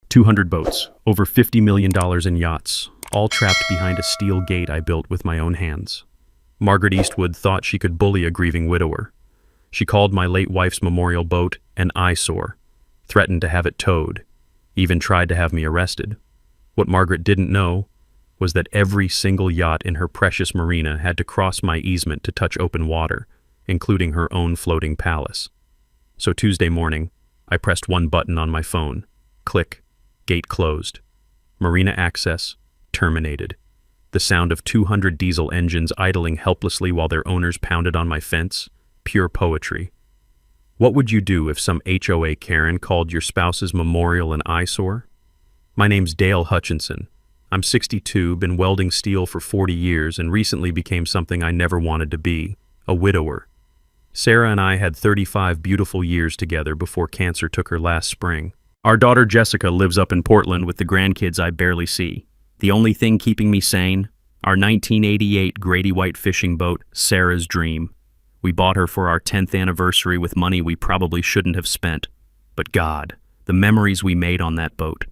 200 boats, over $50 million in yachts, all trapped behind a steel gate I built with my own hands. Margaret Eastwood thought she could bully a grieving widower. She called my late wife's memorial boat an eyesore, threatened to have it towed, even tried to have me arrested. What Margaret didn't know was that every single yacht in her precious Marina had to cross my easement to touch open water, including her own floating palace. So Tuesday morning, I pressed one button on my phone. Click. Gate closed. Marina access terminated. The sound of 200 diesel engines idling helplessly while their owners pounded on my fence. Pure poetry. What would you do if some HOA Karen called your spouse's memorial an eyesore? My name's Dale Hutchinson. I'm 62, been welding steel for 40 years, and recently became something I never wanted to be, a widower. Sarah and I had 35 beautiful years together before cancer took her last spring. Our daughter Jessica lives up in Portland with the grandkids I barely see. The only thing keeping me sane? Our 1988 Grady White fishing boat, Sarah's Dream. We bought her for our 10th anniversary with money we probably shouldn't have spent. But God, the memories we made on that boat.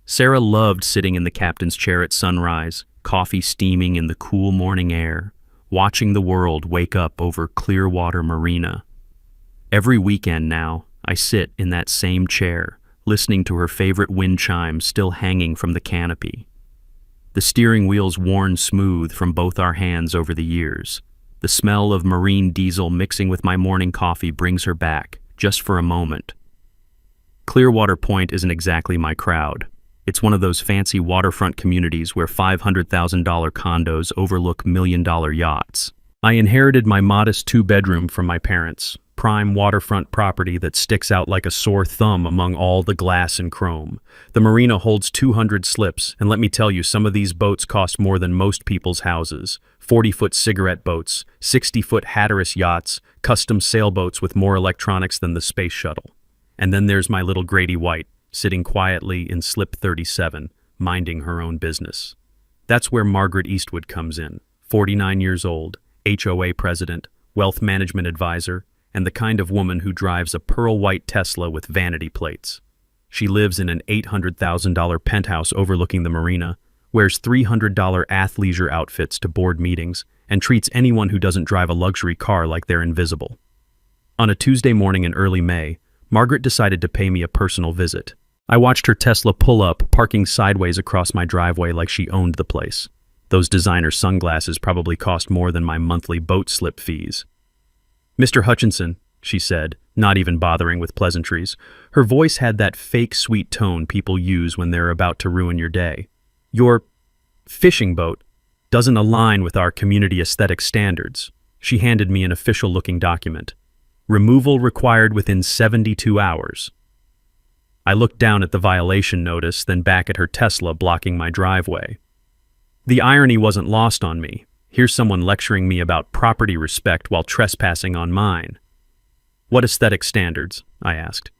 Sarah loved sitting in the captain's chair at sunrise, coffee steaming in the cool morning air, watching the world wake up over Clearwater Marina. Every weekend now, I sit in that same chair, listening to her favorite wind chimes still hanging from the canopy. The steering wheel's worn smooth from both our hands over the years. The smell of marine diesel mixing with my morning coffee brings her back, just for a moment. Clearwater Point isn't exactly my crowd. It's one of those fancy waterfront communities where $500,000 condos overlook million-dollar yachts. I inherited my modest two-bedroom from my parents, prime waterfront property that sticks out like a sore thumb among all the glass and chrome. The marina holds 200 slips, and let me tell you, some of these boats cost more than most people's houses. 40-foot cigarette boats, 60-foot Hatteras yachts, custom sailboats with more electronics than the space shuttle. And then there's my little Grady White, sitting quietly in slip 37, minding her own business. That's where Margaret Eastwood comes in, 49 years old, HOA president, wealth management advisor, and the kind of woman who drives a pearl-white Tesla with vanity plates. She lives in an $800,000 penthouse overlooking the marina, wears $300 athleisure outfits to board meetings, and treats anyone who doesn't drive a luxury car like they're invisible. On a Tuesday morning in early May, Margaret decided to pay me a personal visit. I watched her Tesla pull up, parking sideways across my driveway like she owned the place. Those designer sunglasses probably cost more than my monthly boat slip fees. "Mr. Hutchinson," she said, not even bothering with pleasantries. Her voice had that fake sweet tone people use when they're about to ruin your day. "Your fishing boat doesn't align with our community aesthetic standards." She handed me an official-looking document. "Removal required within 72 hours. I looked down at the violation notice, then back at her Tesla blocking my driveway. The irony wasn't lost on me. Here's someone lecturing me about property respect while trespassing on mine. "What aesthetic standards?" I asked.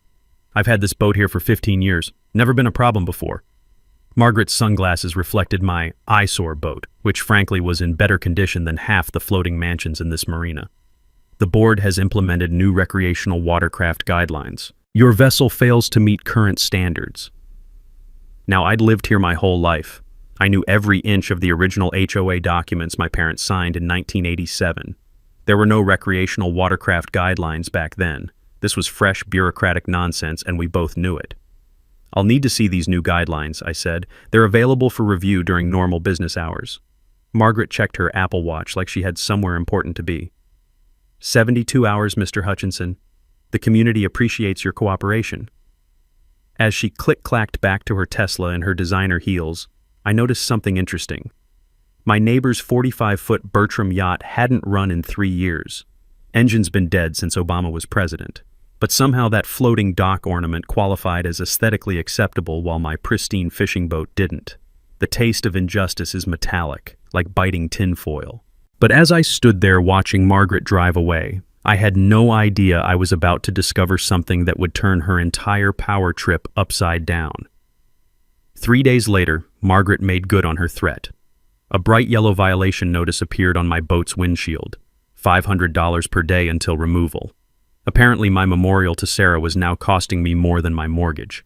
"I've had this boat here for 15 years. Never been a problem before." Margaret's sunglasses reflected my eyesore boat, which frankly was in better condition than half the floating mansions in this marina. "The board has implemented new recreational watercraft guidelines. Your vessel fails to meet current standards." Now, I'd lived here my whole life. I knew every inch of the original HOA documents my parents signed in 1987. There were no recreational watercraft guidelines back then. This was fresh bureaucratic nonsense, and we both knew it. "I'll need to see these new guidelines," I said. "They're available for review during normal business hours." Margaret checked her Apple Watch like she had somewhere important to be. 72 hours, Mr. Hutchinson. The community appreciates your cooperation." As she click-clacked back to her Tesla in her designer heels, I noticed something interesting. My neighbor's 45-foot Bertram yacht hadn't run in 3 years. Engine's been dead since Obama was president. But somehow that floating dock ornament qualified as aesthetically acceptable while my pristine fishing boat didn't. The taste of injustice is metallic, like biting tinfoil. But as I stood there watching Margaret drive away, I had no idea I was about to discover something that would turn her entire power trip upside down. 3 days later, Margaret made good on her threat. A bright yellow violation notice appeared on my boat's windshield. $500 per day until removal. Apparently my memorial to Sarah was now costing me more than my mortgage.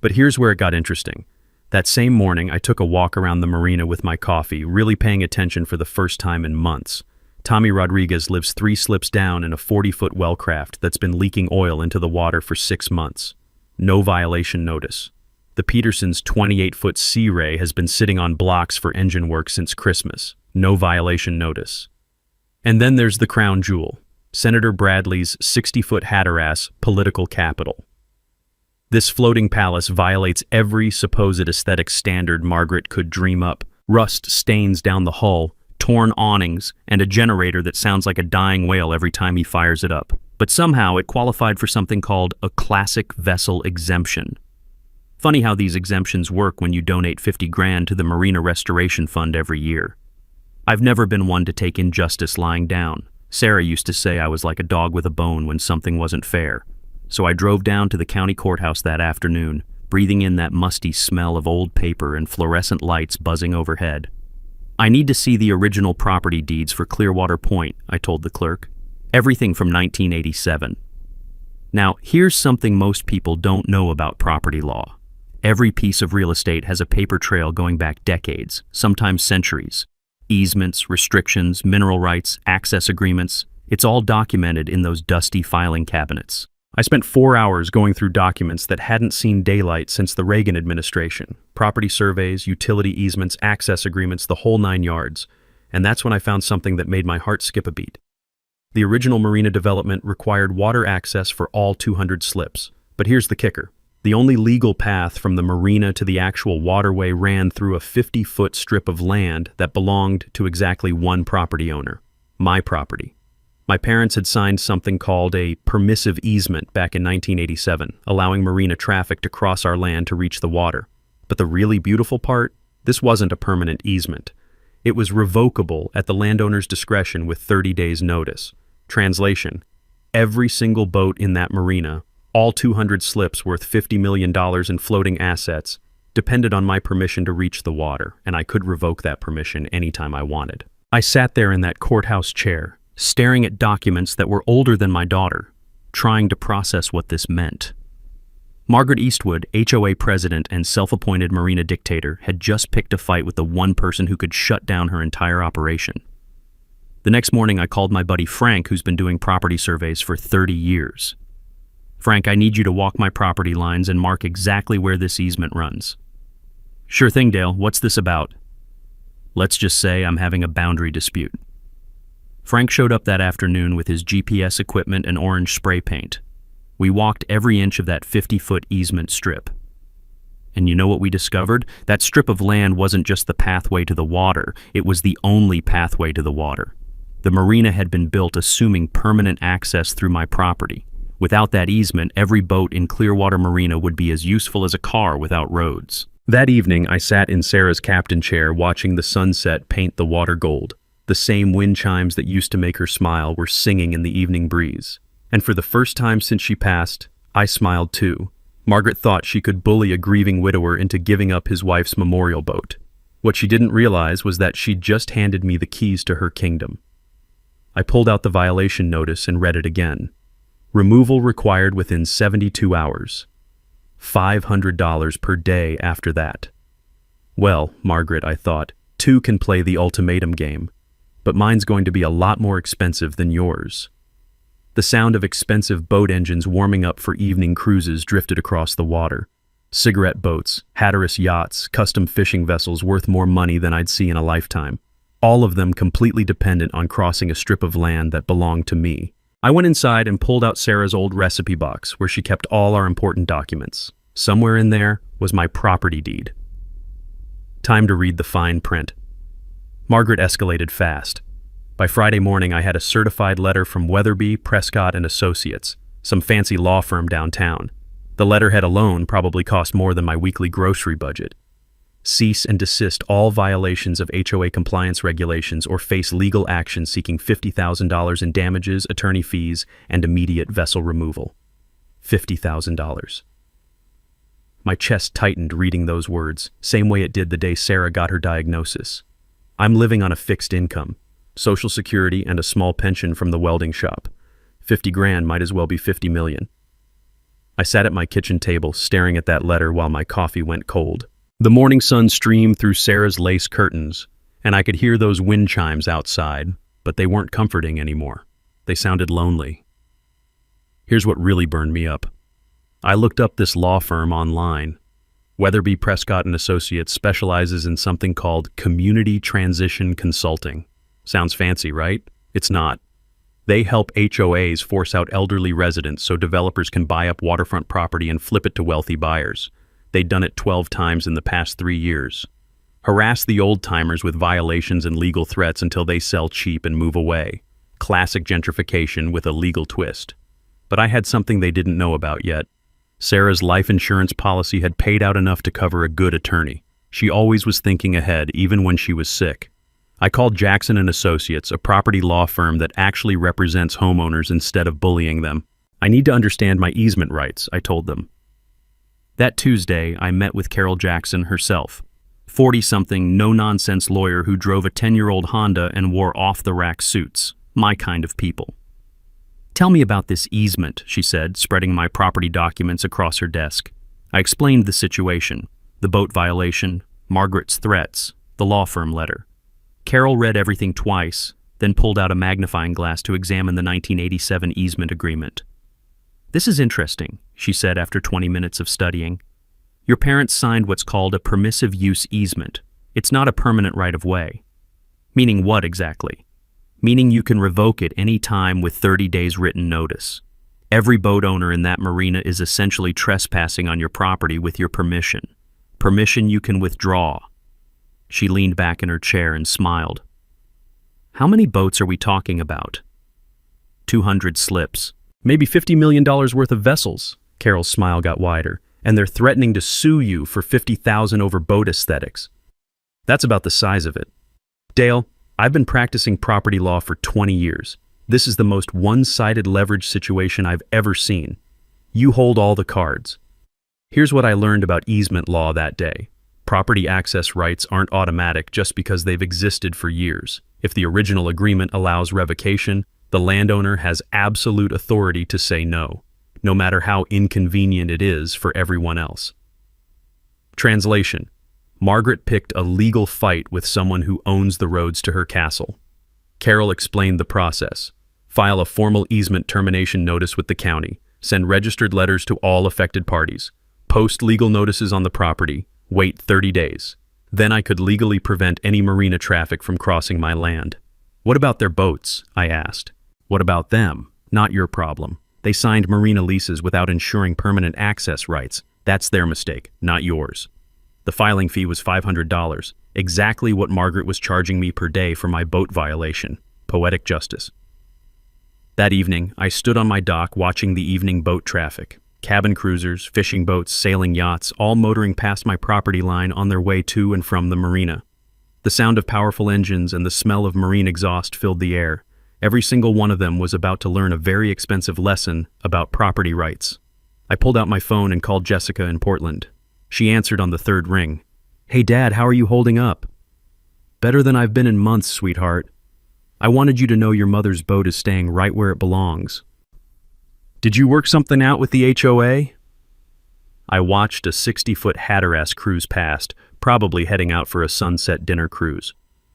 But here's where it got interesting. That same morning, I took a walk around the marina with my coffee, really paying attention for the first time in months. Tommy Rodriguez lives 3 slips down in a 40-foot wellcraft that's been leaking oil into the water for 6 months. No violation notice. The Peterson's 28-foot Sea Ray has been sitting on blocks for engine work since Christmas. No violation notice. And then there's the crown jewel, Senator Bradley's 60-foot Hatteras political capital. This floating palace violates every supposed aesthetic standard Margaret could dream up. Rust stains down the hull, torn awnings, and a generator that sounds like a dying whale every time he fires it up. But somehow it qualified for something called a classic vessel exemption. Funny how these exemptions work when you donate 50 grand to the Marina Restoration Fund every year. I've never been one to take injustice lying down. Sarah used to say I was like a dog with a bone when something wasn't fair. So I drove down to the county courthouse that afternoon, breathing in that musty smell of old paper and fluorescent lights buzzing overhead. I need to see the original property deeds for Clearwater Point, I told the clerk. Everything from 1987. Now, here's something most people don't know about property law. Every piece of real estate has a paper trail going back decades, sometimes centuries. Easements, restrictions, mineral rights, access agreements, it's all documented in those dusty filing cabinets. I spent 4 hours going through documents that hadn't seen daylight since the Reagan administration. Property surveys, utility easements, access agreements, the whole 9 yards. And that's when I found something that made my heart skip a beat. The original marina development required water access for all 200 slips. But here's the kicker. The only legal path from the marina to the actual waterway ran through a 50-foot strip of land that belonged to exactly one property owner. My property. My parents had signed something called a permissive easement back in 1987, allowing marina traffic to cross our land to reach the water. But the really beautiful part? This wasn't a permanent easement. It was revocable at the landowner's discretion with 30 days' notice. Translation: every single boat in that marina, all 200 slips worth $50 million in floating assets, depended on my permission to reach the water, and I could revoke that permission anytime I wanted. I sat there in that courthouse chair, staring at documents that were older than my daughter, trying to process what this meant. Margaret Eastwood, HOA president and self-appointed marina dictator, had just picked a fight with the one person who could shut down her entire operation. The next morning, I called my buddy Frank, who's been doing property surveys for 30 years. Frank, I need you to walk my property lines and mark exactly where this easement runs. Sure thing, Dale. What's this about? Let's just say I'm having a boundary dispute. Frank showed up that afternoon with his GPS equipment and orange spray paint. We walked every inch of that 50-foot easement strip. And you know what we discovered? That strip of land wasn't just the pathway to the water, it was the only pathway to the water. The marina had been built assuming permanent access through my property. Without that easement, every boat in Clearwater Marina would be as useful as a car without roads. That evening, I sat in Sarah's captain chair watching the sunset paint the water gold. The same wind chimes that used to make her smile were singing in the evening breeze. And for the first time since she passed, I smiled too. Margaret thought she could bully a grieving widower into giving up his wife's memorial boat. What she didn't realize was that she'd just handed me the keys to her kingdom. I pulled out the violation notice and read it again. Removal required within 72 hours. $500 per day after that. Well, Margaret, I thought, two can play the ultimatum game. But mine's going to be a lot more expensive than yours. The sound of expensive boat engines warming up for evening cruises drifted across the water. Cigarette boats, Hatteras yachts, custom fishing vessels worth more money than I'd see in a lifetime. All of them completely dependent on crossing a strip of land that belonged to me. I went inside and pulled out Sarah's old recipe box where she kept all our important documents. Somewhere in there was my property deed. Time to read the fine print. Margaret escalated fast. By Friday morning, I had a certified letter from Weatherby, Prescott & Associates, some fancy law firm downtown. The letterhead alone probably cost more than my weekly grocery budget. Cease and desist all violations of HOA compliance regulations or face legal action seeking $50,000 in damages, attorney fees, and immediate vessel removal. $50,000. My chest tightened reading those words, same way it did the day Sarah got her diagnosis. I'm living on a fixed income, Social Security and a small pension from the welding shop. 50 grand might as well be 50 million. I sat at my kitchen table, staring at that letter while my coffee went cold. The morning sun streamed through Sarah's lace curtains, and I could hear those wind chimes outside, but they weren't comforting anymore. They sounded lonely. Here's what really burned me up. I looked up this law firm online. Weatherby Prescott and Associates specializes in something called community transition consulting. Sounds fancy, right? It's not. They help HOAs force out elderly residents so developers can buy up waterfront property and flip it to wealthy buyers. They've done it 12 times in the past 3 years. Harass the old-timers with violations and legal threats until they sell cheap and move away. Classic gentrification with a legal twist. But I had something they didn't know about yet. Sarah's life insurance policy had paid out enough to cover a good attorney. She always was thinking ahead, even when she was sick. I called Jackson and Associates, a property law firm that actually represents homeowners instead of bullying them. I need to understand my easement rights, I told them. That Tuesday, I met with Carol Jackson herself, 40-something, no-nonsense lawyer who drove a 10-year-old Honda and wore off-the-rack suits. My kind of people. "Tell me about this easement," she said, spreading my property documents across her desk. I explained the situation, the boat violation, Margaret's threats, the law firm letter. Carol read everything twice, then pulled out a magnifying glass to examine the 1987 easement agreement. "This is interesting," she said after 20 minutes of studying. "Your parents signed what's called a permissive use easement. It's not a permanent right-of-way." "Meaning what exactly?" "Meaning you can revoke it any time with 30 days written notice. Every boat owner in that marina is essentially trespassing on your property with your permission. Permission you can withdraw." She leaned back in her chair and smiled. "How many boats are we talking about?" 200 slips. "Maybe $50 million worth of vessels." Carol's smile got wider. "And they're threatening to sue you for $50,000 over boat aesthetics." That's about the size of it. "Dale, I've been practicing property law for 20 years. This is the most one-sided leverage situation I've ever seen. You hold all the cards." Here's what I learned about easement law that day. Property access rights aren't automatic just because they've existed for years. If the original agreement allows revocation, the landowner has absolute authority to say no, no matter how inconvenient it is for everyone else. Translation: Margaret picked a legal fight with someone who owns the roads to her castle. Carol explained the process. File a formal easement termination notice with the county. Send registered letters to all affected parties. Post legal notices on the property. Wait 30 days. Then I could legally prevent any marina traffic from crossing my land. "What about their boats?" I asked. "What about them? Not your problem. They signed marina leases without ensuring permanent access rights. That's their mistake, not yours." The filing fee was $500, exactly what Margaret was charging me per day for my boat violation. Poetic justice. That evening, I stood on my dock watching the evening boat traffic. Cabin cruisers, fishing boats, sailing yachts, all motoring past my property line on their way to and from the marina. The sound of powerful engines and the smell of marine exhaust filled the air. Every single one of them was about to learn a very expensive lesson about property rights. I pulled out my phone and called Jessica in Portland. She answered on the third ring. "Hey Dad, how are you holding up?" "Better than I've been in months, sweetheart. I wanted you to know your mother's boat is staying right where it belongs." "Did you work something out with the HOA?" I watched a 60-foot Hatteras cruise past, probably heading out for a sunset dinner cruise.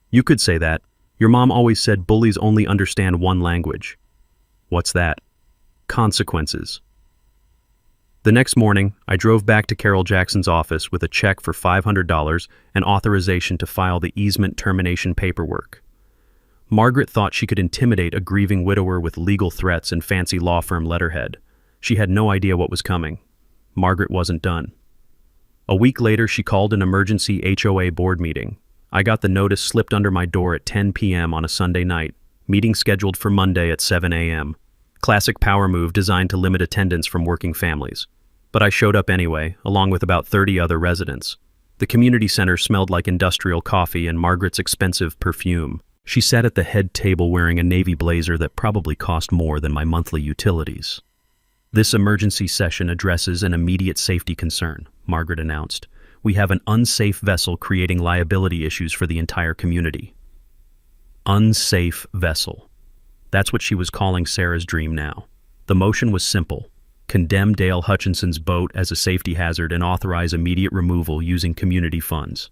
"You could say that. Your mom always said bullies only understand one language." "What's that?" "Consequences." The next morning, I drove back to Carol Jackson's office with a check for $500 and authorization to file the easement termination paperwork. Margaret thought she could intimidate a grieving widower with legal threats and fancy law firm letterhead. She had no idea what was coming. Margaret wasn't done. A week later, she called an emergency HOA board meeting. I got the notice slipped under my door at 10 p.m. on a Sunday night, meeting scheduled for Monday at 7 a.m. Classic power move designed to limit attendance from working families. But I showed up anyway, along with about 30 other residents. The community center smelled like industrial coffee and Margaret's expensive perfume. She sat at the head table wearing a navy blazer that probably cost more than my monthly utilities. "This emergency session addresses an immediate safety concern," Margaret announced. "We have an unsafe vessel creating liability issues for the entire community." Unsafe vessel. That's what she was calling Sarah's dream now. The motion was simple. condemn Dale Hutchinson's boat as a safety hazard and authorize immediate removal using community funds.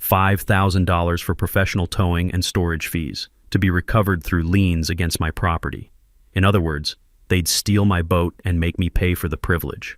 $5,000 for professional towing and storage fees, to be recovered through liens against my property. In other words, they'd steal my boat and make me pay for the privilege.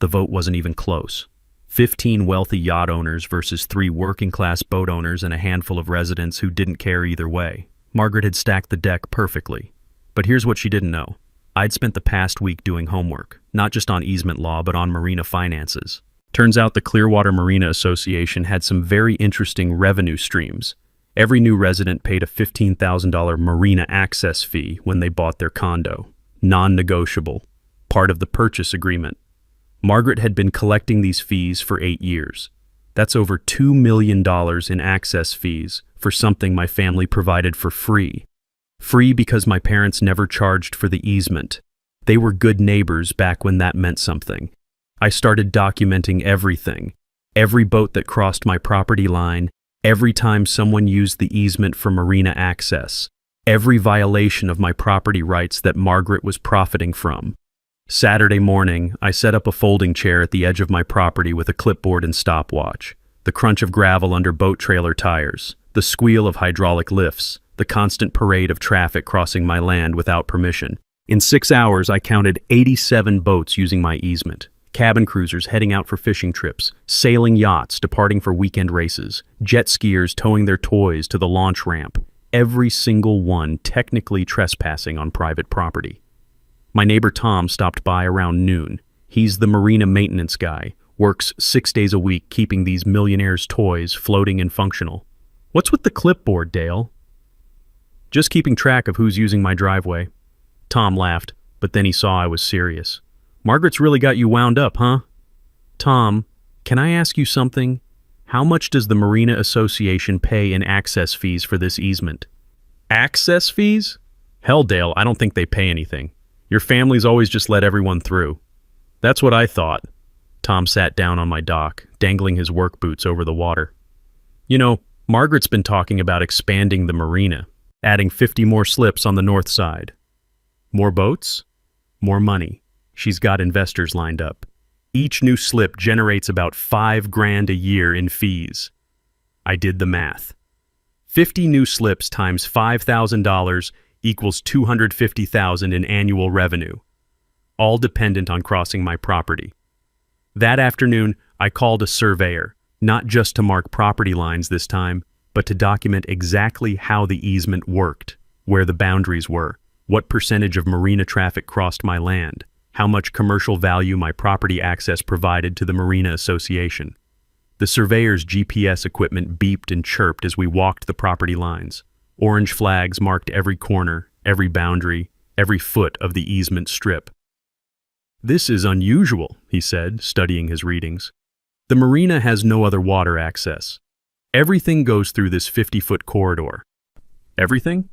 The vote wasn't even close. 15 wealthy yacht owners versus 3 working-class boat owners and a handful of residents who didn't care either way. Margaret had stacked the deck perfectly. But here's what she didn't know. I'd spent the past week doing homework, not just on easement law, but on marina finances. Turns out the Clearwater Marina Association had some very interesting revenue streams. Every new resident paid a $15,000 marina access fee when they bought their condo. Non-negotiable. Part of the purchase agreement. Margaret had been collecting these fees for 8 years. That's over $2 million in access fees for something my family provided for free. Free because my parents never charged for the easement. They were good neighbors back when that meant something. I started documenting everything. Every boat that crossed my property line, every time someone used the easement for marina access, every violation of my property rights that Margaret was profiting from. Saturday morning, I set up a folding chair at the edge of my property with a clipboard and stopwatch. The crunch of gravel under boat trailer tires, the squeal of hydraulic lifts, the constant parade of traffic crossing my land without permission. In 6 hours, I counted 87 boats using my easement. Cabin cruisers heading out for fishing trips, sailing yachts departing for weekend races, jet skiers towing their toys to the launch ramp, every single one technically trespassing on private property. My neighbor Tom stopped by around noon. He's the marina maintenance guy, works 6 days a week keeping these millionaires' toys floating and functional. What's with the clipboard, Dale? Just keeping track of who's using my driveway. Tom laughed, but then he saw I was serious. Margaret's really got you wound up, huh? Tom, can I ask you something? How much does the Marina Association pay in access fees for this easement? Access fees? Hell, Dale, I don't think they pay anything. Your family's always just let everyone through. That's what I thought. Tom sat down on my dock, dangling his work boots over the water. You know, Margaret's been talking about expanding the marina, adding 50 more slips on the north side. More boats? More money. She's got investors lined up. Each new slip generates about $5,000 a year in fees. I did the math. 50 new slips times $5,000 equals $250,000 in annual revenue, all dependent on crossing my property. That afternoon, I called a surveyor, not just to mark property lines this time, but to document exactly how the easement worked, where the boundaries were, what percentage of marina traffic crossed my land, how much commercial value my property access provided to the Marina Association. The surveyor's GPS equipment beeped and chirped as we walked the property lines. Orange flags marked every corner, every boundary, every foot of the easement strip. This is unusual, he said, studying his readings. The marina has no other water access. Everything goes through this 50-foot corridor. Everything?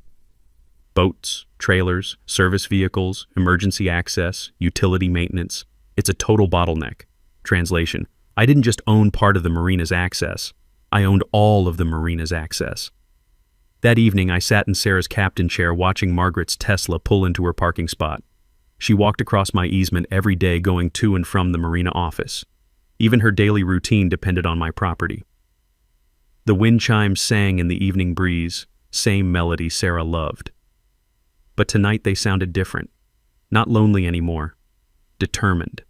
Boats, trailers, service vehicles, emergency access, utility maintenance. It's a total bottleneck. Translation: I didn't just own part of the marina's access. I owned all of the marina's access. That evening, I sat in Sarah's captain chair watching Margaret's Tesla pull into her parking spot. She walked across my easement every day going to and from the marina office. Even her daily routine depended on my property. The wind chimes sang in the evening breeze, same melody Sarah loved. But tonight they sounded different. Not lonely anymore. Determined.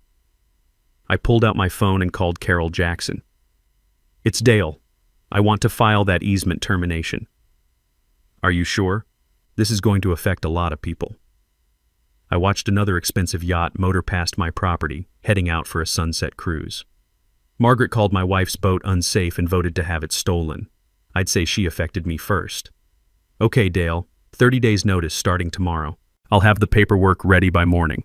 I pulled out my phone and called Carol Jackson. It's Dale. I want to file that easement termination. Are you sure? This is going to affect a lot of people. I watched another expensive yacht motor past my property, heading out for a sunset cruise. Margaret called my wife's boat unsafe and voted to have it stolen. I'd say she affected me first. Okay, Dale. 30 days notice starting tomorrow. I'll have the paperwork ready by morning.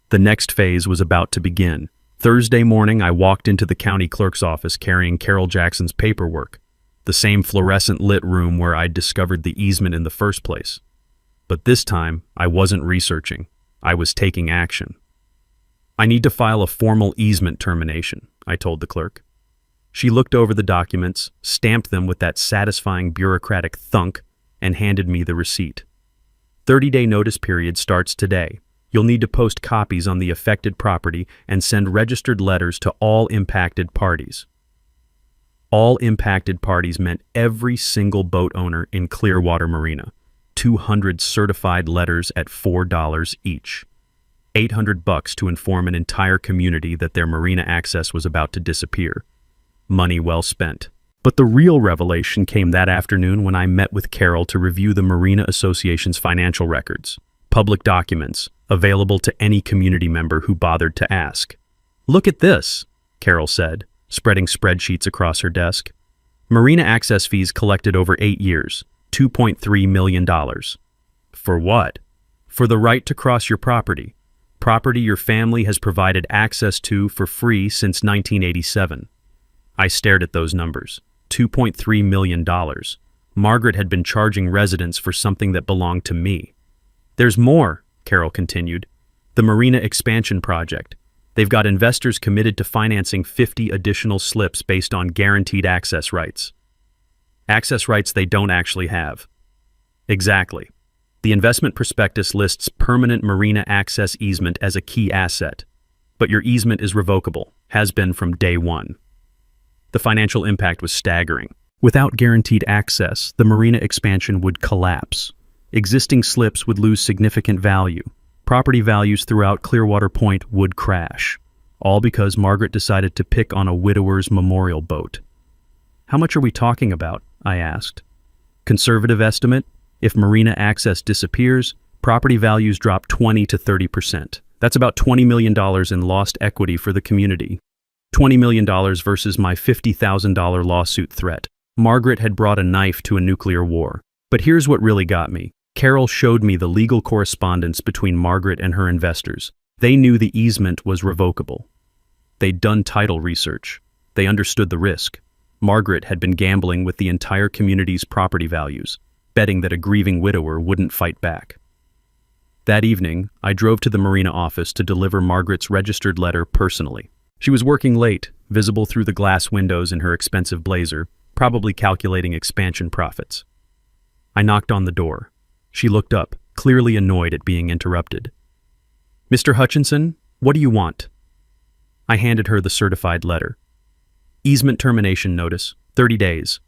The next phase was about to begin. Thursday morning, I walked into the county clerk's office carrying Carol Jackson's paperwork, the same fluorescent lit room where I'd discovered the easement in the first place. But this time, I wasn't researching. I was taking action. I need to file a formal easement termination, I told the clerk. She looked over the documents, stamped them with that satisfying bureaucratic thunk, and handed me the receipt. 30-day notice period starts today. You'll need to post copies on the affected property and send registered letters to all impacted parties. All impacted parties meant every single boat owner in Clearwater Marina. 200 certified letters at $4 each. $800 to inform an entire community that their marina access was about to disappear. Money well spent. But the real revelation came that afternoon when I met with Carol to review the Marina Association's financial records, public documents, available to any community member who bothered to ask. "Look at this," Carol said, spreading spreadsheets across her desk. Marina access fees collected over 8 years, $2.3 million. For what? For the right to cross your property. Property your family has provided access to for free since 1987. I stared at those numbers. $2.3 million. Margaret had been charging residents for something that belonged to me. "There's more," Carol continued. "The Marina expansion project. They've got investors committed to financing 50 additional slips based on guaranteed access rights. Access rights they don't actually have." Exactly. The investment prospectus lists permanent marina access easement as a key asset. But your easement is revocable, has been from day one. The financial impact was staggering. Without guaranteed access, the marina expansion would collapse. Existing slips would lose significant value. Property values throughout Clearwater Point would crash. All because Margaret decided to pick on a widower's memorial boat. "How much are we talking about?" I asked. "Conservative estimate, if marina access disappears, property values drop 20 to 30%. That's about $20 million in lost equity for the community. $20 million versus my $50,000 lawsuit threat. Margaret had brought a knife to a nuclear war. But here's what really got me. Carol showed me the legal correspondence between Margaret and her investors. They knew the easement was revocable. They'd done title research. They understood the risk. Margaret had been gambling with the entire community's property values, betting that a grieving widower wouldn't fight back. That evening, I drove to the Marina office to deliver Margaret's registered letter personally. She was working late, visible through the glass windows in her expensive blazer, probably calculating expansion profits. I knocked on the door. She looked up, clearly annoyed at being interrupted. "Mr. Hutchinson, what do you want?" I handed her the certified letter. "Easement termination notice, 30 days.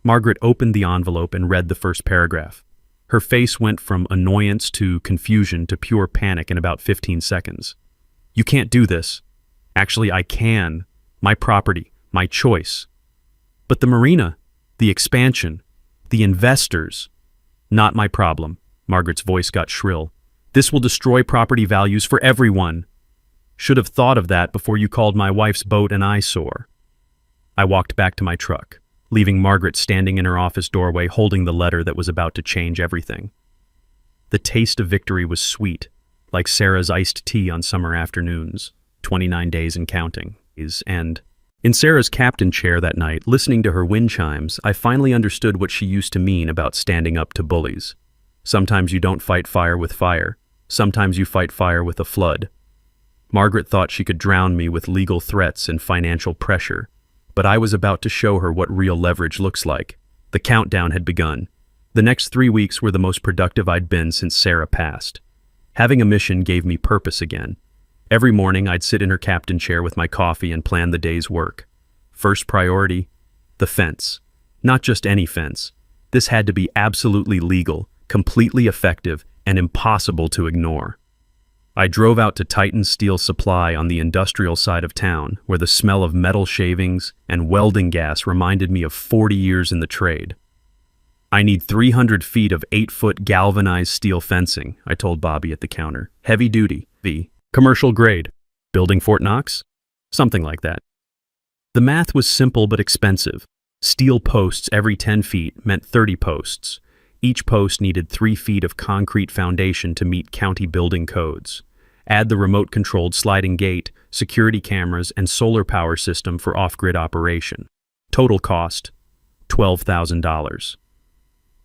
Margaret opened the envelope and read the first paragraph. Her face went from annoyance to confusion to pure panic in about 15 seconds. "You can't do this." "Actually, I can. My property, my choice." "But the marina, the expansion, the investors." "Not my problem." Margaret's voice got shrill. "This will destroy property values for everyone. Should have thought of that before you called my wife's boat an eyesore." I walked back to my truck, leaving Margaret standing in her office doorway holding the letter that was about to change everything. The taste of victory was sweet, like Sarah's iced tea on summer afternoons, 29 days and counting. And in Sarah's captain chair that night, listening to her wind chimes, I finally understood what she used to mean about standing up to bullies. Sometimes you don't fight fire with fire. Sometimes you fight fire with a flood. Margaret thought she could drown me with legal threats and financial pressure, but I was about to show her what real leverage looks like. The countdown had begun. The next 3 weeks were the most productive I'd been since Sarah passed. Having a mission gave me purpose again. Every morning I'd sit in her captain chair with my coffee and plan the day's work. First priority, the fence. Not just any fence. This had to be absolutely legal, completely effective, and impossible to ignore. I drove out to Titan Steel Supply on the industrial side of town, where the smell of metal shavings and welding gas reminded me of 40 years in the trade. "I need 300 feet of 8-foot galvanized steel fencing," I told Bobby at the counter. "Heavy duty, commercial grade. Building Fort Knox? Something like that." The math was simple but expensive. Steel posts every 10 feet meant 30 posts. Each post needed 3 feet of concrete foundation to meet county building codes. Add the remote-controlled sliding gate, security cameras, and solar power system for off-grid operation. Total cost, $12,000.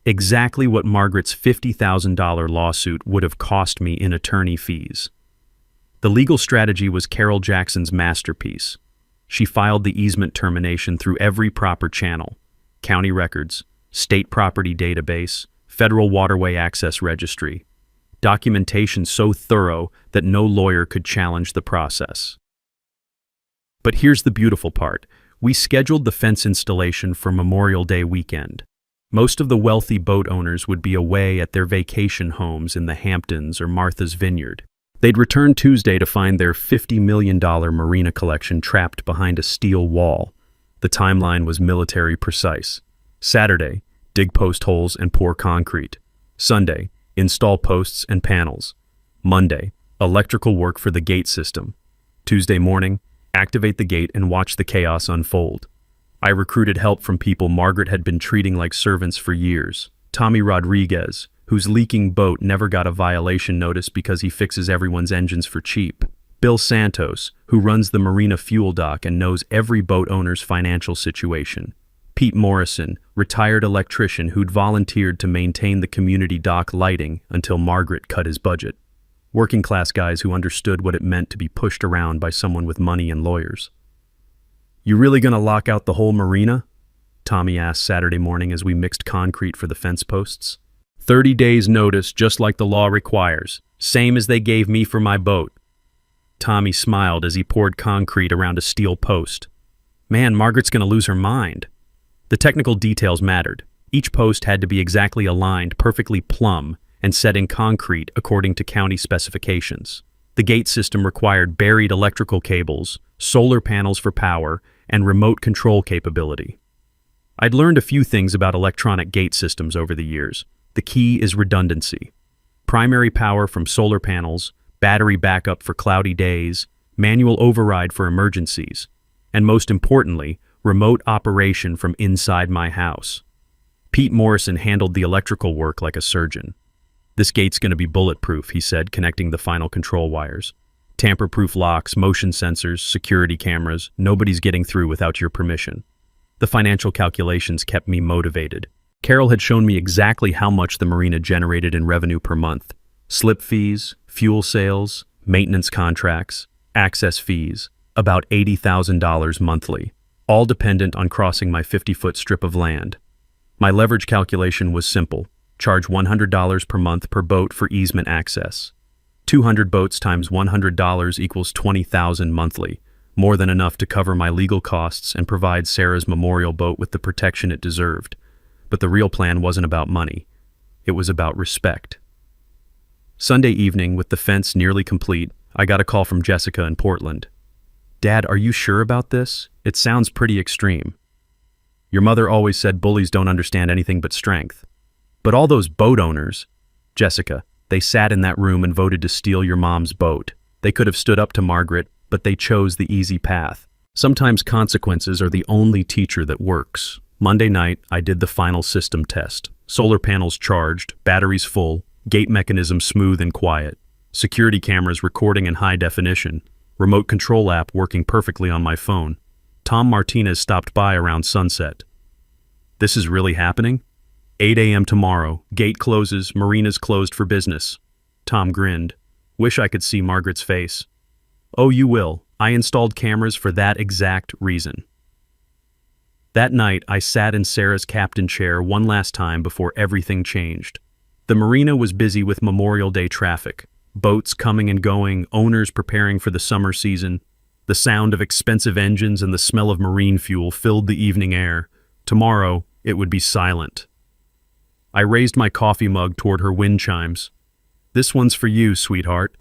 Exactly what Margaret's $50,000 lawsuit would have cost me in attorney fees. The legal strategy was Carol Jackson's masterpiece. She filed the easement termination through every proper channel: county records, state property database, federal waterway access registry. documentation so thorough that no lawyer could challenge the process. But here's the beautiful part. We scheduled the fence installation for Memorial Day weekend. Most of the wealthy boat owners would be away at their vacation homes in the Hamptons or Martha's Vineyard. They'd return Tuesday to find their $50 million Marina collection trapped behind a steel wall. The timeline was military precise. Saturday, dig post holes and pour concrete. Sunday, install posts and panels. Monday, electrical work for the gate system. Tuesday morning, activate the gate and watch the chaos unfold. I recruited help from people Margaret had been treating like servants for years. Tommy Rodriguez, whose leaking boat never got a violation notice because he fixes everyone's engines for cheap. Bill Santos, who runs the Marina fuel dock and knows every boat owner's financial situation. Pete Morrison, retired electrician who'd volunteered to maintain the community dock lighting until Margaret cut his budget. Working class guys who understood what it meant to be pushed around by someone with money and lawyers. "You really gonna lock out the whole marina?" Tommy asked Saturday morning as we mixed concrete for the fence posts. 30 days notice, just like the law requires. Same as they gave me for my boat. Tommy smiled as he poured concrete around a steel post. Man, Margaret's gonna lose her mind. The technical details mattered. Each post had to be exactly aligned, perfectly plumb, and set in concrete according to county specifications. The gate system required buried electrical cables, solar panels for power, and remote control capability. I'd learned a few things about electronic gate systems over the years. The key is redundancy. Primary power from solar panels, battery backup for cloudy days, manual override for emergencies, and most importantly, remote operation from inside my house. Pete Morrison handled the electrical work like a surgeon. "This gate's going to be bulletproof," he said, connecting the final control wires. "Tamper-proof locks, motion sensors, security cameras. Nobody's getting through without your permission." The financial calculations kept me motivated. Carol had shown me exactly how much the marina generated in revenue per month. Slip fees, fuel sales, maintenance contracts, access fees, about $80,000 monthly, all dependent on crossing my 50-foot strip of land. My leverage calculation was simple. Charge $100 per month per boat for easement access. 200 boats times $100 equals $20,000 monthly, more than enough to cover my legal costs and provide Sarah's memorial boat with the protection it deserved. But the real plan wasn't about money. It was about respect. Sunday evening, with the fence nearly complete, I got a call from Jessica in Portland. "Dad, are you sure about this? It sounds pretty extreme. Your mother always said bullies don't understand anything but strength. But all those boat owners..." "Jessica, they sat in that room and voted to steal your mom's boat. They could have stood up to Margaret, but they chose the easy path. Sometimes consequences are the only teacher that works." Monday night, I did the final system test. Solar panels charged, batteries full, gate mechanism smooth and quiet, security cameras recording in high definition, remote control app working perfectly on my phone. Tom Martinez stopped by around sunset. "This is really happening?" 8 a.m. tomorrow. Gate closes, marina's closed for business. Tom grinned. Wish I could see Margaret's face. "Oh, you will. I installed cameras for that exact reason." That night, I sat in Sarah's captain chair one last time before everything changed. The marina was busy with Memorial Day traffic. Boats coming and going, owners preparing for the summer season. The sound of expensive engines and the smell of marine fuel filled the evening air. Tomorrow, it would be silent. I raised my coffee mug toward her wind chimes. "This one's for you, sweetheart."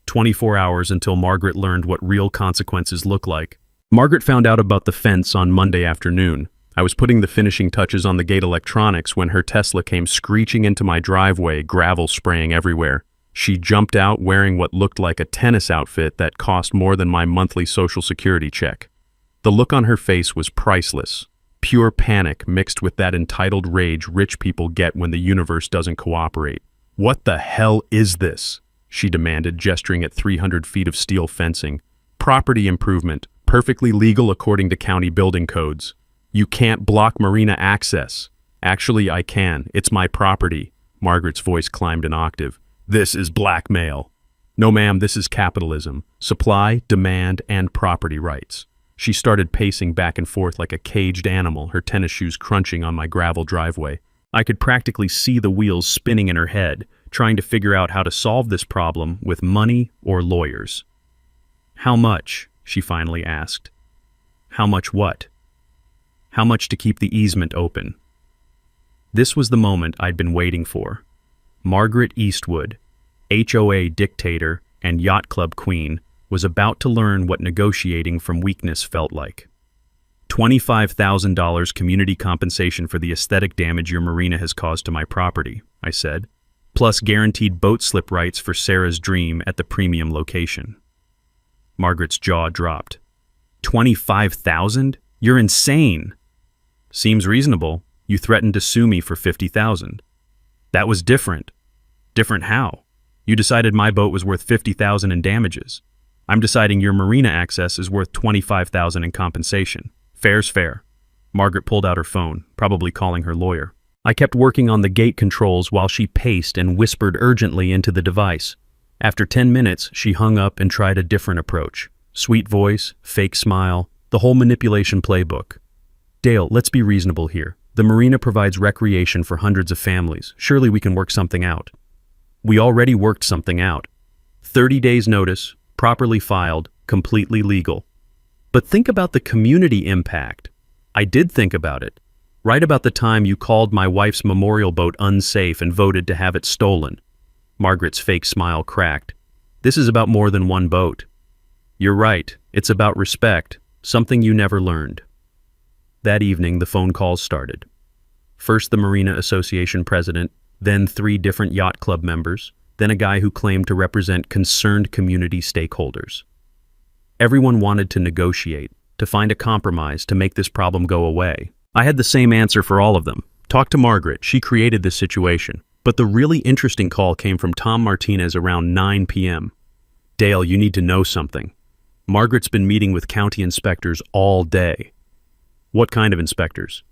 24 hours until Margaret learned what real consequences look like. Margaret found out about the fence on Monday afternoon. I was putting the finishing touches on the gate electronics when her Tesla came screeching into my driveway, gravel spraying everywhere. She jumped out wearing what looked like a tennis outfit that cost more than my monthly Social Security check. The look on her face was priceless. Pure panic mixed with that entitled rage rich people get when the universe doesn't cooperate. "What the hell is this?" she demanded, gesturing at 300 feet of steel fencing. "Property improvement, perfectly legal according to county building codes. You can't block marina access." "Actually, I can. It's my property." Margaret's voice climbed an octave. "This is blackmail." "No, ma'am, this is capitalism. Supply, demand, and property rights." She started pacing back and forth like a caged animal, her tennis shoes crunching on my gravel driveway. I could practically see the wheels spinning in her head, trying to figure out how to solve this problem with money or lawyers. "How much?" she finally asked. "How much what?" "How much to keep the easement open?" This was the moment I'd been waiting for. Margaret Eastwood, HOA dictator and yacht club queen, was about to learn what negotiating from weakness felt like. $25,000 community compensation for the aesthetic damage your Marina has caused to my property, I said, plus guaranteed boat slip rights for Sarah's dream at the premium location. Margaret's jaw dropped. $25,000? You're insane. Seems reasonable. You threatened to sue me for $50,000. That was different. Different how? You decided my boat was worth $50,000 in damages. I'm deciding your Marina access is worth $25,000 in compensation. Fair's fair. Margaret pulled out her phone, probably calling her lawyer. I kept working on the gate controls while she paced and whispered urgently into the device. After 10 minutes, she hung up and tried a different approach. Sweet voice, fake smile, the whole manipulation playbook. "Dale, let's be reasonable here. The Marina provides recreation for hundreds of families. Surely we can work something out." We already worked something out. 30 days notice, properly filed, completely legal. But think about the community impact. I did think about it. Right about the time you called my wife's memorial boat unsafe and voted to have it stolen. Margaret's fake smile cracked. This is about more than one boat. You're right. It's about respect, something you never learned. That evening, the phone calls started. First the Marina Association president, then 3 different yacht club members, then a guy who claimed to represent concerned community stakeholders. Everyone wanted to negotiate, to find a compromise to make this problem go away. I had the same answer for all of them. Talk to Margaret, she created this situation. But the really interesting call came from Tom Martinez around 9 p.m. "Dale, you need to know something. Margaret's been meeting with county inspectors all day." "What kind of inspectors?"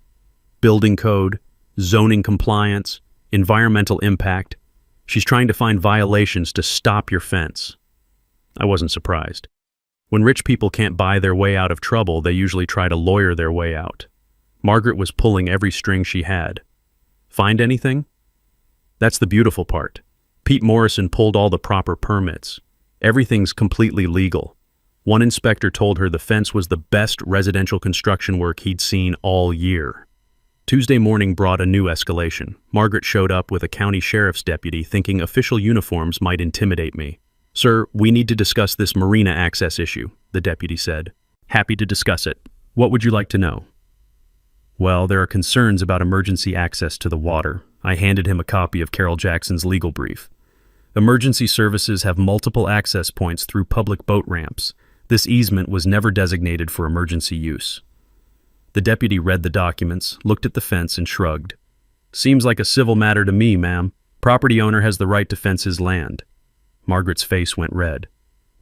"Building code, zoning compliance, environmental impact. She's trying to find violations to stop your fence." I wasn't surprised. When rich people can't buy their way out of trouble, they usually try to lawyer their way out. Margaret was pulling every string she had. Find anything? That's the beautiful part. Pete Morrison pulled all the proper permits. Everything's completely legal. One inspector told her the fence was the best residential construction work he'd seen all year. Tuesday morning brought a new escalation. Margaret showed up with a county sheriff's deputy thinking official uniforms might intimidate me. "Sir, we need to discuss this Marina access issue," the deputy said. "Happy to discuss it. What would you like to know?" "Well, there are concerns about emergency access to the water." I handed him a copy of Carol Jackson's legal brief. "Emergency services have multiple access points through public boat ramps. This easement was never designated for emergency use." The deputy read the documents, looked at the fence, and shrugged. "Seems like a civil matter to me, ma'am. Property owner has the right to fence his land." Margaret's face went red.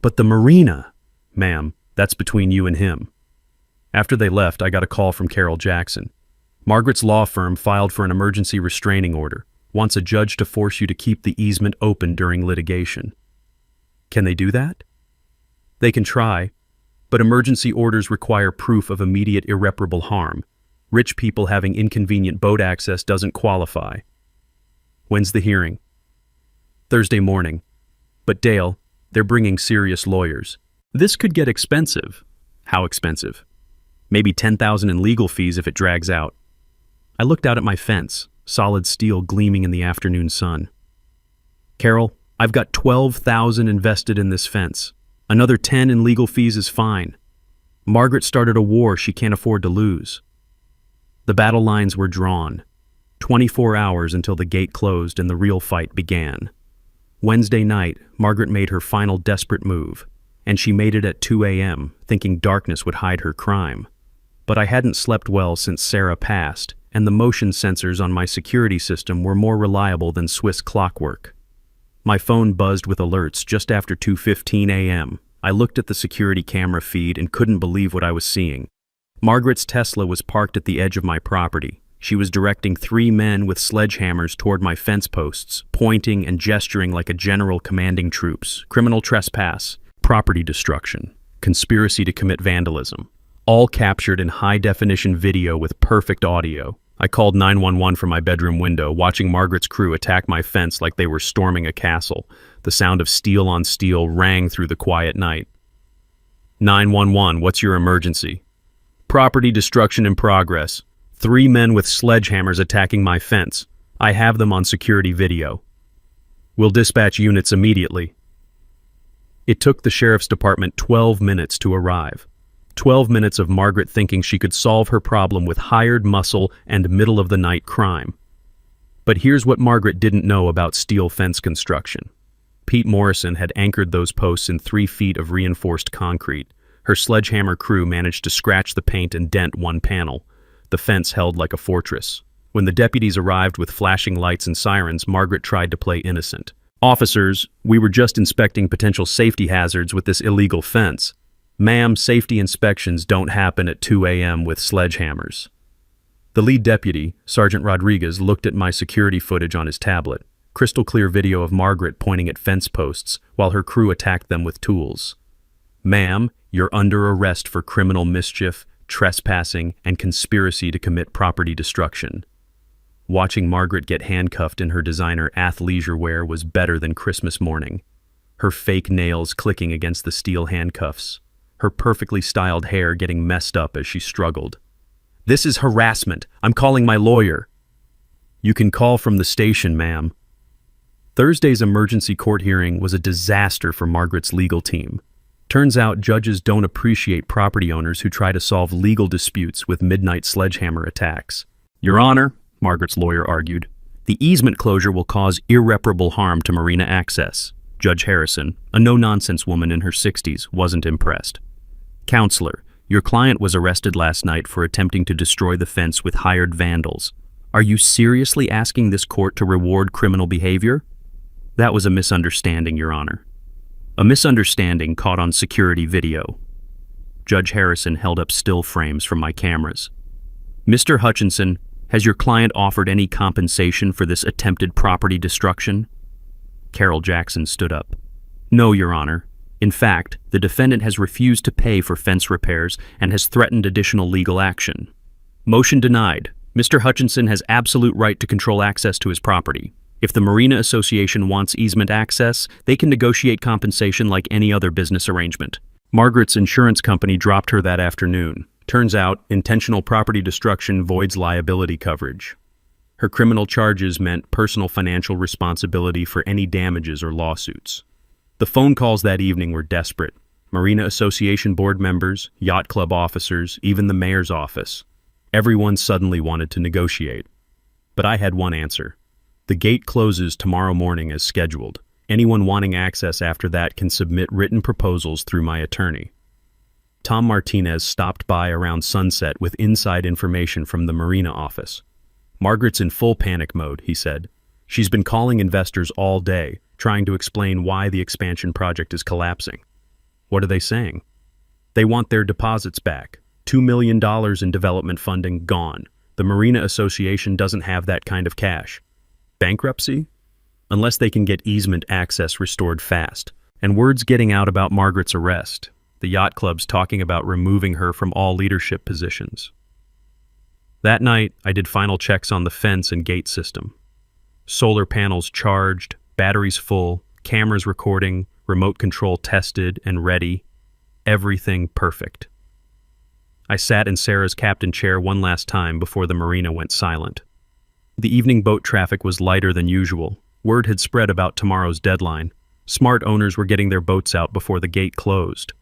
"But the Marina!" "Ma'am, that's between you and him." After they left, I got a call from Carol Jackson. "Margaret's law firm filed for an emergency restraining order, wants a judge to force you to keep the easement open during litigation." Can they do that? They can try, but emergency orders require proof of immediate irreparable harm. Rich people having inconvenient boat access doesn't qualify. When's the hearing? Thursday morning. But Dale, they're bringing serious lawyers. This could get expensive. How expensive? Maybe $10,000 in legal fees if it drags out. I looked out at my fence, solid steel gleaming in the afternoon sun. "Carol, I've got $12,000 invested in this fence. Another 10 in legal fees is fine. Margaret started a war she can't afford to lose." The battle lines were drawn. 24 hours until the gate closed and the real fight began. Wednesday night, Margaret made her final desperate move, and she made it at 2 a.m., thinking darkness would hide her crime. But I hadn't slept well since Sarah passed, and the motion sensors on my security system were more reliable than Swiss clockwork. My phone buzzed with alerts just after 2:15 a.m. I looked at the security camera feed and couldn't believe what I was seeing. Margaret's Tesla was parked at the edge of my property. She was directing 3 men with sledgehammers toward my fence posts, pointing and gesturing like a general commanding troops. Criminal trespass, property destruction, conspiracy to commit vandalism. All captured in high-definition video with perfect audio. I called 911 from my bedroom window, watching Margaret's crew attack my fence like they were storming a castle. The sound of steel on steel rang through the quiet night. 911, what's your emergency? Property destruction in progress. 3 men with sledgehammers attacking my fence. I have them on security video. We'll dispatch units immediately. It took the sheriff's department 12 minutes to arrive. 12 minutes of Margaret thinking she could solve her problem with hired muscle and middle-of-the-night crime. But here's what Margaret didn't know about steel fence construction. Pete Morrison had anchored those posts in 3 feet of reinforced concrete. Her sledgehammer crew managed to scratch the paint and dent one panel. The fence held like a fortress. When the deputies arrived with flashing lights and sirens, Margaret tried to play innocent. Officers, we were just inspecting potential safety hazards with this illegal fence. Ma'am, safety inspections don't happen at 2 a.m. with sledgehammers. The lead deputy, Sergeant Rodriguez, looked at my security footage on his tablet. Crystal clear video of Margaret pointing at fence posts while her crew attacked them with tools. Ma'am, you're under arrest for criminal mischief, trespassing, and conspiracy to commit property destruction. Watching Margaret get handcuffed in her designer athleisure wear was better than Christmas morning. Her fake nails clicking against the steel handcuffs. Her perfectly styled hair getting messed up as she struggled. This is harassment. I'm calling my lawyer. You can call from the station, ma'am. Thursday's emergency court hearing was a disaster for Margaret's legal team. Turns out judges don't appreciate property owners who try to solve legal disputes with midnight sledgehammer attacks. Your Honor, Margaret's lawyer argued, the easement closure will cause irreparable harm to Marina access. Judge Harrison, a no-nonsense woman in her 60s, wasn't impressed. Counselor, your client was arrested last night for attempting to destroy the fence with hired vandals. Are you seriously asking this court to reward criminal behavior? That was a misunderstanding, Your Honor. A misunderstanding caught on security video. Judge Harrison held up still frames from my cameras. Mr. Hutchinson, has your client offered any compensation for this attempted property destruction? Carol Jackson stood up. No, Your Honor. In fact, the defendant has refused to pay for fence repairs and has threatened additional legal action. Motion denied. Mr. Hutchinson has absolute right to control access to his property. If the Marina Association wants easement access, they can negotiate compensation like any other business arrangement. Margaret's insurance company dropped her that afternoon. Turns out, intentional property destruction voids liability coverage. Her criminal charges meant personal financial responsibility for any damages or lawsuits. The phone calls that evening were desperate. Marina Association board members, yacht club officers, even the mayor's office. Everyone suddenly wanted to negotiate. But I had one answer. The gate closes tomorrow morning as scheduled. Anyone wanting access after that can submit written proposals through my attorney. Tom Martinez stopped by around sunset with inside information from the Marina office. Margaret's in full panic mode, he said. She's been calling investors all day, trying to explain why the expansion project is collapsing. What are they saying? They want their deposits back. $2 million in development funding gone. The Marina Association doesn't have that kind of cash. Bankruptcy? Unless they can get easement access restored fast. And word's getting out about Margaret's arrest. The yacht club's talking about removing her from all leadership positions. That night, I did final checks on the fence and gate system. Solar panels charged, batteries full, cameras recording, remote control tested and ready. Everything perfect. I sat in Sarah's captain chair one last time before the Marina went silent. The evening boat traffic was lighter than usual. Word had spread about tomorrow's deadline. Smart owners were getting their boats out before the gate closed.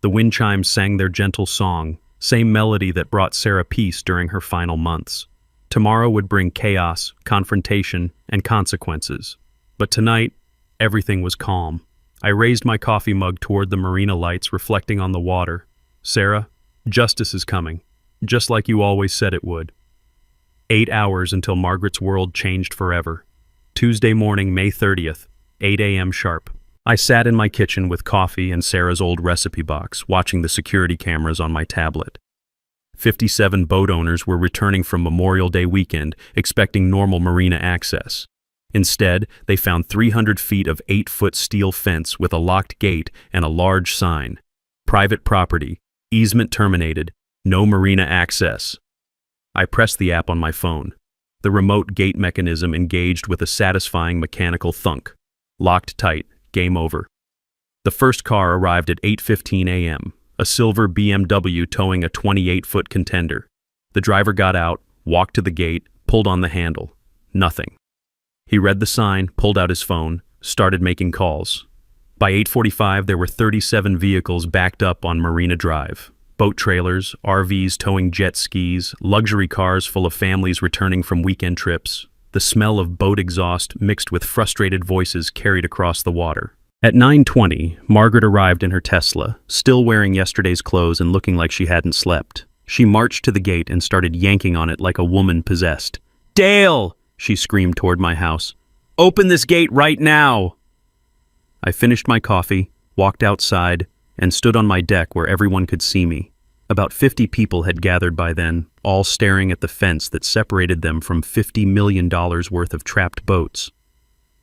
The wind chimes sang their gentle song, same melody that brought Sarah peace during her final months. Tomorrow would bring chaos, confrontation, and consequences. But tonight, everything was calm. I raised my coffee mug toward the Marina lights reflecting on the water. Sarah, justice is coming, just like you always said it would. 8 hours until Margaret's world changed forever. Tuesday morning, May 30th, 8 a.m. sharp. I sat in my kitchen with coffee and Sarah's old recipe box, watching the security cameras on my tablet. 57 boat owners were returning from Memorial Day weekend, expecting normal Marina access. Instead, they found 300 feet of 8-foot steel fence with a locked gate and a large sign. Private property, easement terminated, no Marina access. I pressed the app on my phone. The remote gate mechanism engaged with a satisfying mechanical thunk. Locked tight. Game over. The first car arrived at 8:15 a.m., a silver BMW towing a 28-foot contender. The driver got out, walked to the gate, pulled on the handle. Nothing. He read the sign, pulled out his phone, started making calls. By 8:45, there were 37 vehicles backed up on Marina Drive. Boat trailers, RVs towing jet skis, luxury cars full of families returning from weekend trips. The smell of boat exhaust mixed with frustrated voices carried across the water. At 9:20, Margaret arrived in her Tesla, still wearing yesterday's clothes and looking like she hadn't slept. She marched to the gate and started yanking on it like a woman possessed. "Dale!" she screamed toward my house. "Open this gate right now!" I finished my coffee, walked outside, and stood on my deck where everyone could see me. About 50 people had gathered by then, all staring at the fence that separated them from $50 million worth of trapped boats.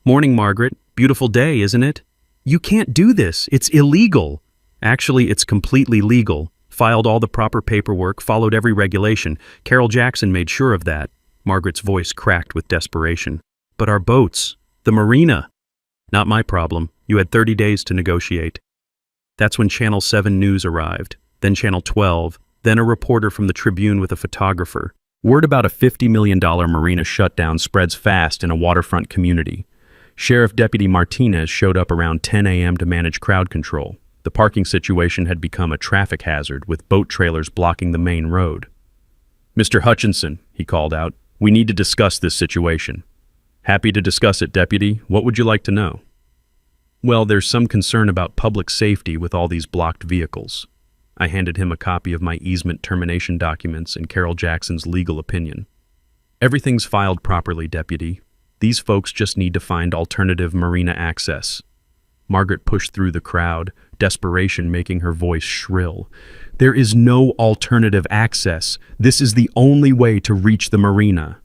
"Morning, Margaret. Beautiful day, isn't it?" "You can't do this. It's illegal." "Actually, it's completely legal. Filed all the proper paperwork, followed every regulation. Carol Jackson made sure of that." Margaret's voice cracked with desperation. "But our boats, the Marina." "Not my problem. You had 30 days to negotiate." That's when Channel 7 News arrived, then Channel 12, then a reporter from the Tribune with a photographer. Word about a $50 million Marina shutdown spreads fast in a waterfront community. Sheriff Deputy Martinez showed up around 10 a.m. to manage crowd control. The parking situation had become a traffic hazard, with boat trailers blocking the main road. "Mr. Hutchinson," he called out, "we need to discuss this situation." "Happy to discuss it, Deputy. What would you like to know?" "Well, there's some concern about public safety with all these blocked vehicles." I handed him a copy of my easement termination documents and Carol Jackson's legal opinion. "Everything's filed properly, Deputy. These folks just need to find alternative marina access." Margaret pushed through the crowd, desperation making her voice shrill. "There is no alternative access. This is the only way to reach the marina.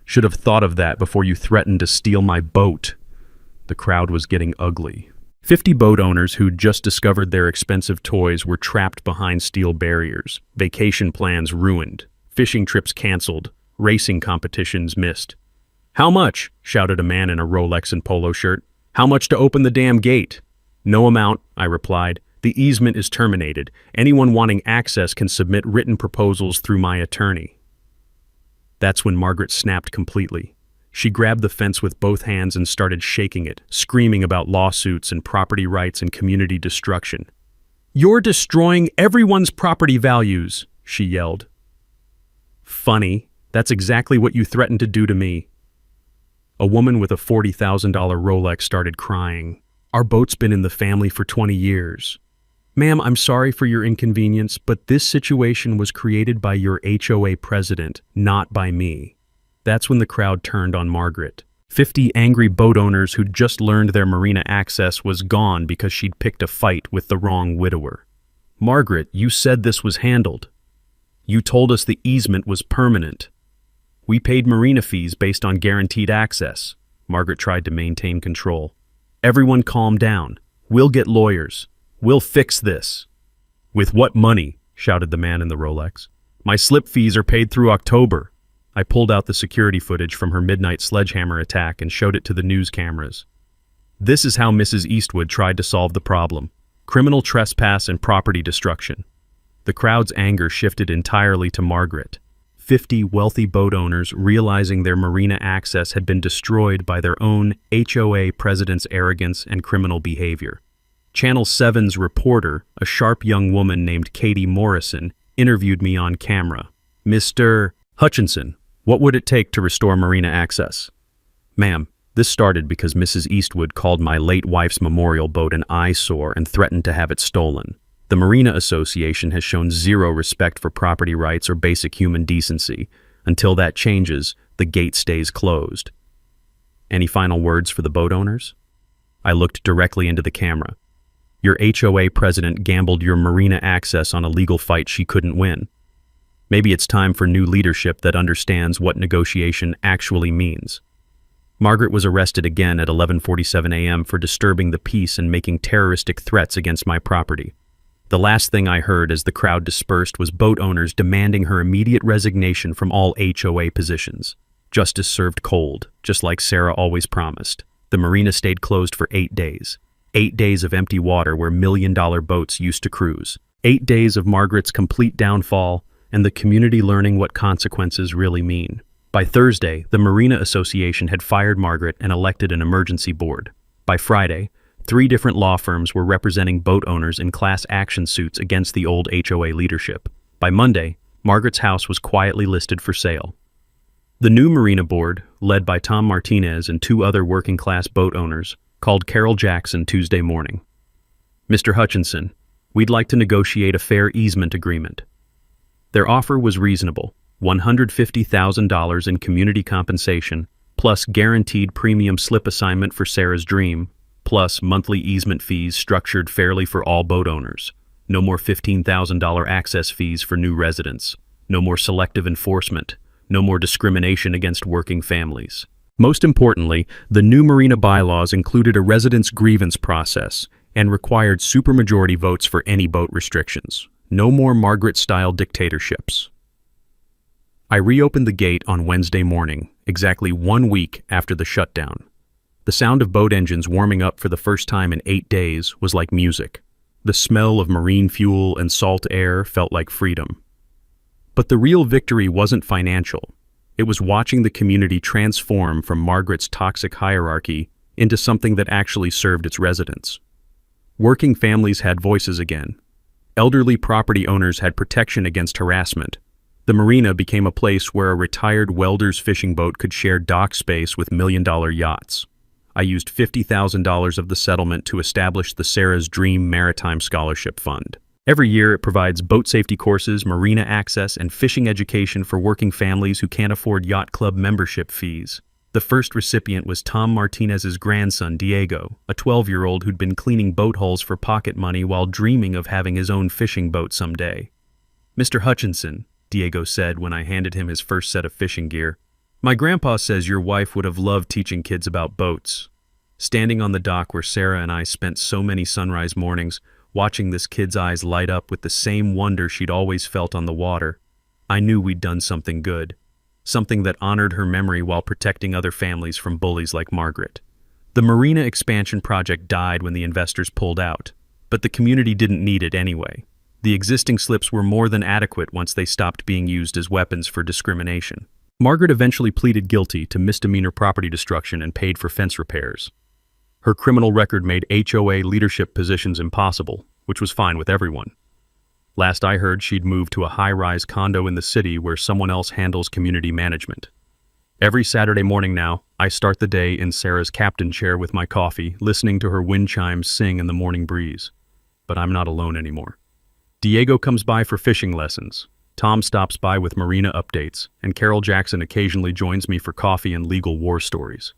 Should have thought of that before you threatened to steal my boat." The crowd was getting ugly. 50 boat owners who'd just discovered their expensive toys were trapped behind steel barriers, vacation plans ruined, fishing trips canceled, racing competitions missed. "How much?" shouted a man in a Rolex and polo shirt. "How much to open the damn gate?" "No amount," I replied. "The easement is terminated. Anyone wanting access can submit written proposals through my attorney." That's when Margaret snapped completely. She grabbed the fence with both hands and started shaking it, screaming about lawsuits and property rights and community destruction. "You're destroying everyone's property values," she yelled. "Funny, that's exactly what you threatened to do to me." A woman with a $40,000 Rolex started crying. "Our boat's been in the family for 20 years. Ma'am, I'm sorry for your inconvenience, but this situation was created by your HOA president, not by me." That's when the crowd turned on Margaret. 50 angry boat owners who'd just learned their marina access was gone because she'd picked a fight with the wrong widower. "Margaret, you said this was handled. You told us the easement was permanent. We paid marina fees based on guaranteed access." Margaret tried to maintain control. "Everyone calm down. We'll get lawyers. We'll fix this." "With what money?" shouted the man in the Rolex. "My slip fees are paid through October." I pulled out the security footage from her midnight sledgehammer attack and showed it to the news cameras. This is how Mrs. Eastwood tried to solve the problem: criminal trespass and property destruction. The crowd's anger shifted entirely to Margaret. 50 wealthy boat owners, realizing their marina access had been destroyed by their own HOA president's arrogance and criminal behavior. Channel 7's reporter, a sharp young woman named Katie Morrison, interviewed me on camera. "Mr. Hutchinson, what would it take to restore marina access?" "Ma'am, this started because Mrs. Eastwood called my late wife's memorial boat an eyesore and threatened to have it stolen. The Marina Association has shown zero respect for property rights or basic human decency. Until that changes, the gate stays closed." "Any final words for the boat owners?" I looked directly into the camera. "Your HOA president gambled your marina access on a legal fight she couldn't win. Maybe it's time for new leadership that understands what negotiation actually means." Margaret was arrested again at 11:47 a.m. for disturbing the peace and making terroristic threats against my property. The last thing I heard as the crowd dispersed was boat owners demanding her immediate resignation from all HOA positions. Justice served cold, just like Sarah always promised. The marina stayed closed for 8 days. 8 days of empty water where million-dollar boats used to cruise. 8 days of Margaret's complete downfall and the community learning what consequences really mean. By Thursday, the Marina Association had fired Margaret and elected an emergency board. By Friday, 3 different law firms were representing boat owners in class action suits against the old HOA leadership. By Monday, Margaret's house was quietly listed for sale. The new Marina board, led by Tom Martinez and 2 other working-class boat owners, called Carol Jackson Tuesday morning. "Mr. Hutchinson, we'd like to negotiate a fair easement agreement." Their offer was reasonable, $150,000 in community compensation, plus guaranteed premium slip assignment for Sarah's dream, plus monthly easement fees structured fairly for all boat owners. No more $15,000 access fees for new residents. No more selective enforcement. No more discrimination against working families. Most importantly, the new Marina bylaws included a residents' grievance process and required supermajority votes for any boat restrictions. No more Margaret-style dictatorships. I reopened the gate on Wednesday morning, exactly 1 week after the shutdown. The sound of boat engines warming up for the first time in 8 days was like music. The smell of marine fuel and salt air felt like freedom. But the real victory wasn't financial. It was watching the community transform from Margaret's toxic hierarchy into something that actually served its residents. Working families had voices again. Elderly property owners had protection against harassment. The marina became a place where a retired welder's fishing boat could share dock space with million-dollar yachts. I used $50,000 of the settlement to establish the Sarah's Dream Maritime Scholarship Fund. Every year it provides boat safety courses, marina access, and fishing education for working families who can't afford yacht club membership fees. The first recipient was Tom Martinez's grandson, Diego, a 12-year-old who'd been cleaning boat hulls for pocket money while dreaming of having his own fishing boat someday. "Mr. Hutchinson," Diego said when I handed him his first set of fishing gear, "my grandpa says your wife would have loved teaching kids about boats." Standing on the dock where Sarah and I spent so many sunrise mornings, watching this kid's eyes light up with the same wonder she'd always felt on the water, I knew we'd done something good. Something that honored her memory while protecting other families from bullies like Margaret. The marina expansion project died when the investors pulled out, but the community didn't need it anyway. The existing slips were more than adequate once they stopped being used as weapons for discrimination. Margaret eventually pleaded guilty to misdemeanor property destruction and paid for fence repairs. Her criminal record made HOA leadership positions impossible, which was fine with everyone. Last I heard, she'd moved to a high-rise condo in the city where someone else handles community management. Every Saturday morning now, I start the day in Sarah's captain chair with my coffee, listening to her wind chimes sing in the morning breeze. But I'm not alone anymore. Diego comes by for fishing lessons. Tom stops by with marina updates, and Carol Jackson occasionally joins me for coffee and legal war stories.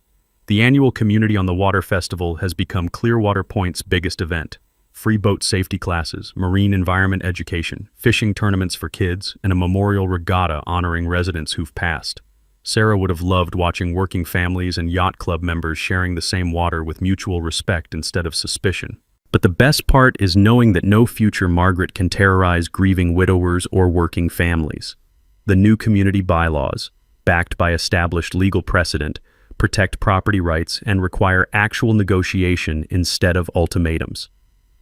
The annual Community on the Water Festival has become Clearwater Point's biggest event. Free boat safety classes, marine environment education, fishing tournaments for kids, and a memorial regatta honoring residents who've passed. Sarah would have loved watching working families and yacht club members sharing the same water with mutual respect instead of suspicion. But the best part is knowing that no future Margaret can terrorize grieving widowers or working families. The new community bylaws, backed by established legal precedent, protect property rights and require actual negotiation instead of ultimatums.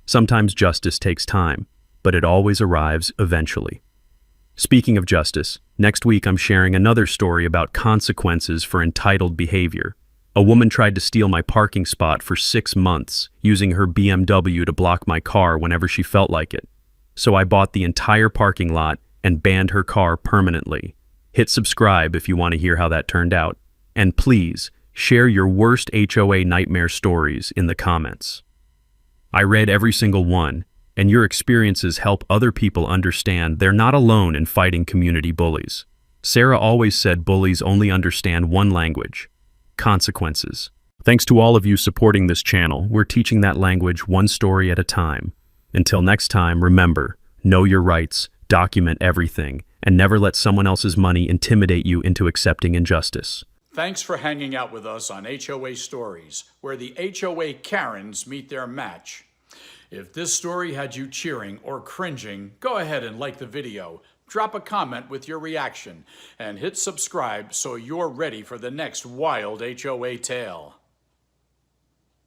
Sometimes justice takes time, but it always arrives eventually. Speaking of justice, next week I'm sharing another story about consequences for entitled behavior. A woman tried to steal my parking spot for 6 months, using her BMW to block my car whenever she felt like it. So I bought the entire parking lot and banned her car permanently. Hit subscribe if you want to hear how that turned out. And please, share your worst HOA nightmare stories in the comments. I read every single one, and your experiences help other people understand they're not alone in fighting community bullies. Sarah always said bullies only understand one language: consequences. Thanks to all of you supporting this channel, we're teaching that language one story at a time. Until next time, remember, know your rights, document everything, and never let someone else's money intimidate you into accepting injustice. Thanks for hanging out with us on HOA Stories, where the HOA Karens meet their match. If this story had you cheering or cringing, go ahead and like the video, drop a comment with your reaction, and hit subscribe so you're ready for the next wild HOA tale.